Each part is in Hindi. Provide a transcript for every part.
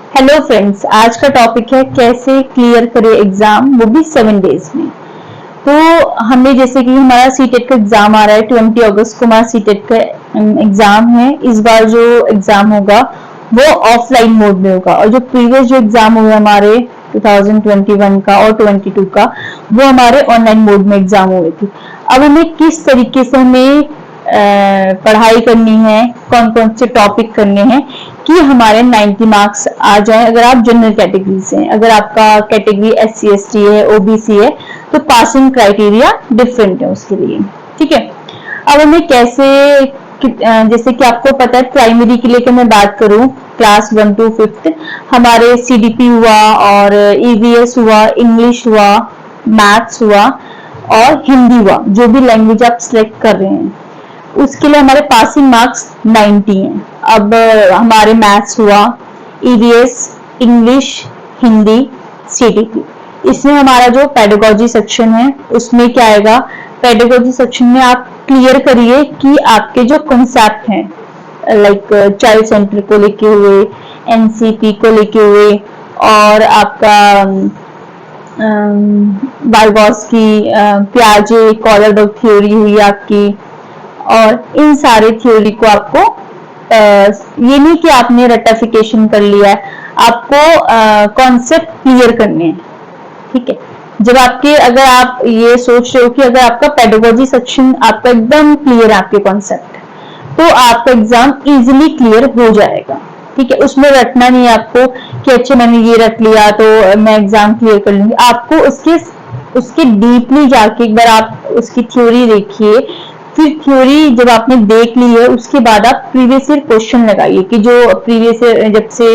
हेलो फ्रेंड्स, आज का टॉपिक है कैसे क्लियर करें एग्जाम, वो भी 7 डेज में। तो हमने जैसे कि हमारा सीटेट का एग्जाम आ रहा है, 20 अगस्त को हमारा सीटेट का एग्जाम है। इस बार जो एग्जाम होगा वो ऑफलाइन मोड में होगा, और जो प्रीवियस जो एग्जाम हुए हमारे 2021 का और 22 का, वो हमारे ऑनलाइन मोड में एग्जाम हुए थे। अब हमें किस तरीके से हमें पढ़ाई करनी है, कौन कौन से टॉपिक करने हैं कि हमारे 90 मार्क्स आ जाए। अगर आप जनरल कैटेगरी से हैं, अगर आपका कैटेगरी SC ST है, OBC है, तो पासिंग क्राइटेरिया डिफरेंट है उसके लिए। ठीक है, अब हमें कैसे, जैसे कि आपको पता है प्राइमरी के लिए कि मैं बात करूं, क्लास 1 to 5 हमारे CDP हुआ और EVS हुआ, इंग्लिश हुआ, मैथ्स हुआ और हिंदी हुआ, जो भी लैंग्वेज आप सिलेक्ट कर रहे हैं उसके लिए हमारे पासिंग मार्क्स 90 हैं। अब हमारे मैथ्स हुआ, EVS, इंग्लिश, हिंदी, CDP, इसमें हमारा जो पेडागोजी सेक्शन है उसमें क्या आएगा, पेडागोजी सेक्शन में आप क्लियर करिए कि आपके जो कॉन्सेप्ट हैं, लाइक चाइल्ड सेंटर को लेके हुए, NCP को लेके हुए, और आपका वाइगॉस्की, पियाजे, कॉलरबर्ग थ्योरी हुई आपकी, और इन सारे थ्योरी को आपको ये नहीं कि आपने रटिफिकेशन कर लिया है, आपको कॉन्सेप्ट क्लियर करने हैं। ठीक है, जब आपके, अगर आप ये सोच रहे हो कि अगर आपका पेडागोजी सेक्शन आपका एकदम क्लियर है आपके कॉन्सेप्ट, तो आपका एग्जाम इजीली क्लियर हो जाएगा। ठीक है, उसमें रटना नहीं है आपको कि अच्छा मैंने ये रट लिया तो मैं एग्जाम क्लियर कर लूंगी। आपको उसके डीपली जाके एक बार आप उसकी थ्योरी देखिए, फिर थ्योरी जब आपने देख ली है उसके बाद आप प्रीवियस ईयर क्वेश्चन लगाइए कि जो प्रीवियस ईयर जब से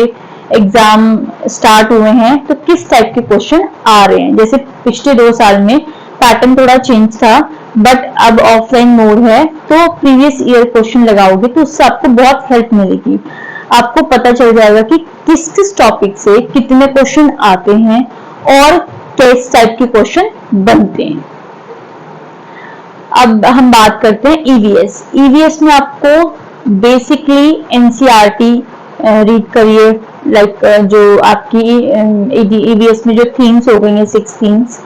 एग्जाम स्टार्ट हुए हैं तो किस टाइप के क्वेश्चन आ रहे हैं। जैसे पिछले 2 साल में पैटर्न थोड़ा चेंज था, बट अब ऑफलाइन मोड है, तो प्रीवियस ईयर क्वेश्चन लगाओगे तो उससे आपको बहुत हेल्प मिलेगी। आपको पता चल जाएगा कि किस किस टॉपिक से कितने क्वेश्चन आते हैं और किस टाइप के क्वेश्चन बनते हैं। अब हम बात करते हैं EVS में आपको बेसिकली NCERT रीड करिए, लाइक जो आपकी EVS में जो थीम्स हो गई हैं 6 थीम्स,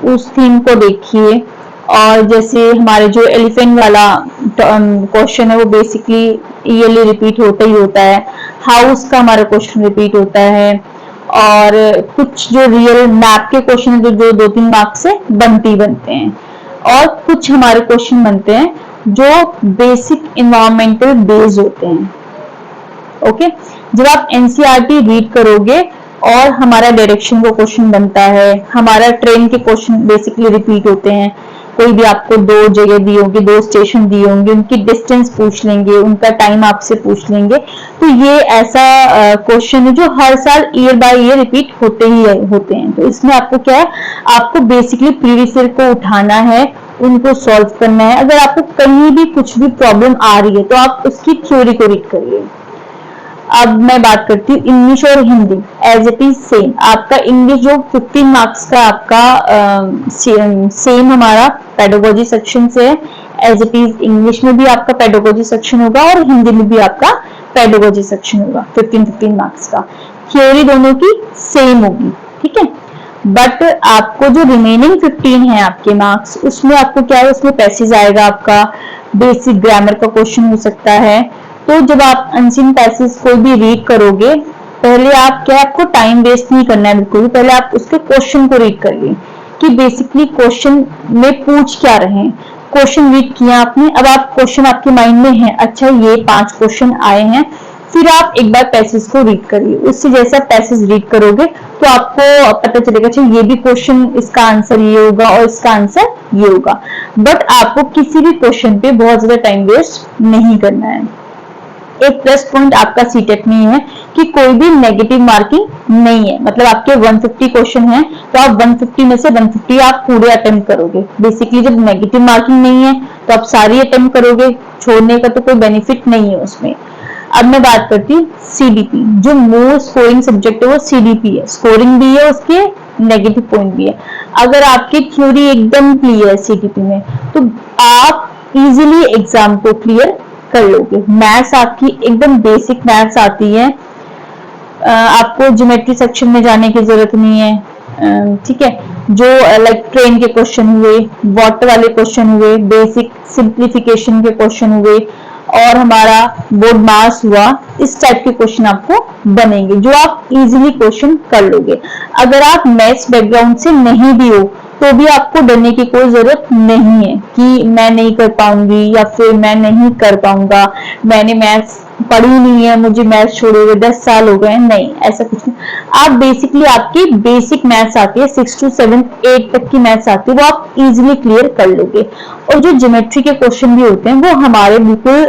उस थीम को देखिए। और जैसे हमारे जो एलिफेंट वाला क्वेश्चन है वो बेसिकली ईयरली रिपीट होता ही होता है, हाउस का हमारा क्वेश्चन रिपीट होता है, और कुछ जो रियल मैप के क्वेश्चन है जो 2-3 मार्क्स से बनते ही बनते हैं, और कुछ हमारे क्वेश्चन बनते हैं जो बेसिक इन्वायरमेंटल बेस्ड होते हैं। ओके, जब आप NCERT रीड करोगे और हमारा डायरेक्शन का क्वेश्चन बनता है, हमारा ट्रेन के क्वेश्चन बेसिकली रिपीट होते हैं, कोई भी आपको 2 जगह दी होगी, 2 स्टेशन दिए होंगे, उनकी डिस्टेंस पूछ लेंगे, उनका टाइम आपसे पूछ लेंगे, तो ये ऐसा क्वेश्चन है जो हर साल ईयर बाय ईयर रिपीट होते ही होते हैं। तो इसमें आपको क्या है, आपको बेसिकली प्रीवियस ईयर को उठाना है, उनको सॉल्व करना है। अगर आपको कहीं भी कुछ भी प्रॉब्लम आ रही है तो आप उसकी थ्योरी को रीड करिए। अब मैं बात करती हूँ इंग्लिश और Hindi, as it is same. आपका इंग्लिश जो 15 मार्क्स का आपका सेम हमारा पेडागोजी सेक्शन से है, एज इट इज इंग्लिश में भी आपका पेडागोजी सेक्शन होगा और हिंदी में भी आपका पेडागोजी सेक्शन होगा 15-15 मार्क्स का। थ्योरी दोनों की सेम होगी। ठीक है, बट आपको जो रिमेनिंग 15 है आपके मार्क्स, उसमें आपको क्या है, उसमें पैसेज आएगा, आपका बेसिक ग्रामर का क्वेश्चन हो सकता है। तो जब आप अनसीन पैसेज कोई भी रीड करोगे, पहले आप क्या, आपको टाइम वेस्ट नहीं करना है बिल्कुल भी, पहले आप उसके क्वेश्चन को रीड करिए कि बेसिकली क्वेश्चन में पूछ क्या रहे हैं। क्वेश्चन रीड किया आपने, अब आप क्वेश्चन आपके माइंड में है, अच्छा ये 5 क्वेश्चन आए हैं, फिर आप एक बार पैसेज को रीड करिए। उससे जैसा पैसेज रीड करोगे तो आपको पता चलेगा अच्छा ये भी क्वेश्चन, इसका आंसर ये होगा और इसका आंसर ये होगा। बट आपको किसी भी क्वेश्चन पे बहुत ज्यादा टाइम वेस्ट नहीं करना है। एक प्लस पॉइंट आपका सीटेट में है कि कोई भी नेगेटिव मार्किंग नहीं है, मतलब आपके 150 क्वेश्चन हैं तो आप 150 में से 150 आप पूरे अटेम्प्ट करोगे। बेसिकली जब नेगेटिव मार्किंग नहीं है तो आप सारी अटेम्प्ट करोगे, छोड़ने का तो कोई बेनिफिट नहीं है उसमें। अब मैं बात करती हूँ CDP, जो मोर स्कोरिंग सब्जेक्ट है वो CDP है, स्कोरिंग भी है उसके, नेगेटिव पॉइंट भी है। अगर आपकी थ्योरी एकदम क्लियर है CDP में तो आप इजीली एग्जाम को क्लियर कर लोगे। मैथ्स आपकी एकदम बेसिक मैथ्स आती है, आपको ज्योमेट्री सेक्शन में जाने की जरूरत नहीं है, ठीक है। जो लाइक ट्रेन के क्वेश्चन हुए, वाटर वाले क्वेश्चन हुए, बेसिक सिंप्लीफिकेशन के क्वेश्चन हुए, और हमारा बोर्ड मास हुआ, इस टाइप के क्वेश्चन आपको बनेंगे जो आप इजीली क्वेश्चन कर लोगे। अगर आप मैथ्स बैकग्राउंड से नहीं भी हो तो भी आपको डरने की कोई जरूरत नहीं है कि मैं नहीं कर पाऊंगी या फिर मैं नहीं कर पाऊंगा, मैंने मैथ्स पढ़ी नहीं है, मुझे मैथ्स छोड़े हुए 10 साल हो गए। नहीं, ऐसा कुछ नहीं। आप बेसिकली आपकी बेसिक मैथ्स आती है, 6 to 7 8 तक की मैथ्स आती है, वो आप इजीली क्लियर कर लोगे। और जो ज्योमेट्री के क्वेश्चन भी होते हैं वो हमारे बिल्कुल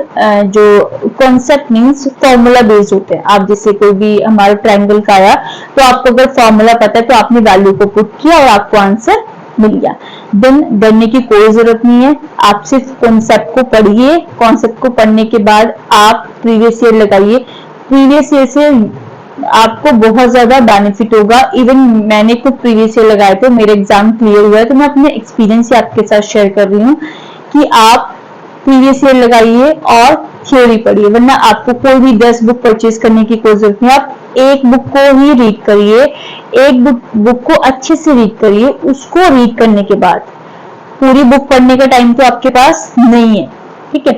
जो कॉन्सेप्ट मीन्स फॉर्मूला बेस्ड होते हैं। आप जैसे कोई भी हमारा ट्रायंगल का आया तो आपको अगर फॉर्मूला पता है तो आपने वैल्यू को पुट किया और आपको आंसर मिल गया। देन डरने की कोई जरूरत नहीं है, आप सिर्फ कॉन्सेप्ट को पढ़िए। कॉन्सेप्ट को पढ़ने के बाद आप प्रीवियस ईयर लगाइए। प्रीवियस ईयर से आपको बहुत ज्यादा बेनिफिट होगा। इवन मैंने खुद प्रीवियस ईयर लगाए थे, मेरे एग्जाम क्लियर हुआ है, तो मैं अपने एक्सपीरियंस ही आपके साथ शेयर कर रही हूँ कि आप प्रीवियस ईयर लगाइए और थ्योरी पढ़िए। वरना आपको कोई भी 10 बुक परचेज करने की कोई जरूरत नहीं। आप एक बुक को ही रीड करिए, एक बुक को अच्छे से रीड करिए। उसको रीड करने के बाद पूरी बुक पढ़ने का टाइम तो आपके पास नहीं है, ठीक है।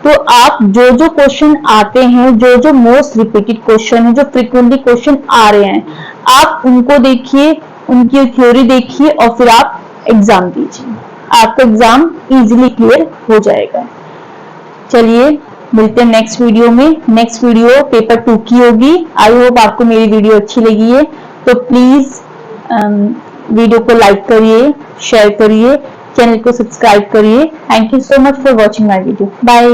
तो आप जो जो क्वेश्चन आते हैं, जो जो मोस्ट रिपीटेड क्वेश्चन है, जो फ्रिक्वेंटली क्वेश्चन आ रहे हैं, आप उनको देखिए, उनकी थ्योरी देखिए और फिर आप एग्जाम दीजिए। आपका एग्जाम इजीली क्लियर हो जाएगा। चलिए मिलते हैं नेक्स्ट वीडियो में। नेक्स्ट वीडियो पेपर 2 की होगी। आई होप आपको मेरी वीडियो अच्छी लगी है, तो प्लीज वीडियो को लाइक करिए, शेयर करिए, चैनल को सब्सक्राइब करिए। Thank you so much for watching my video. Bye.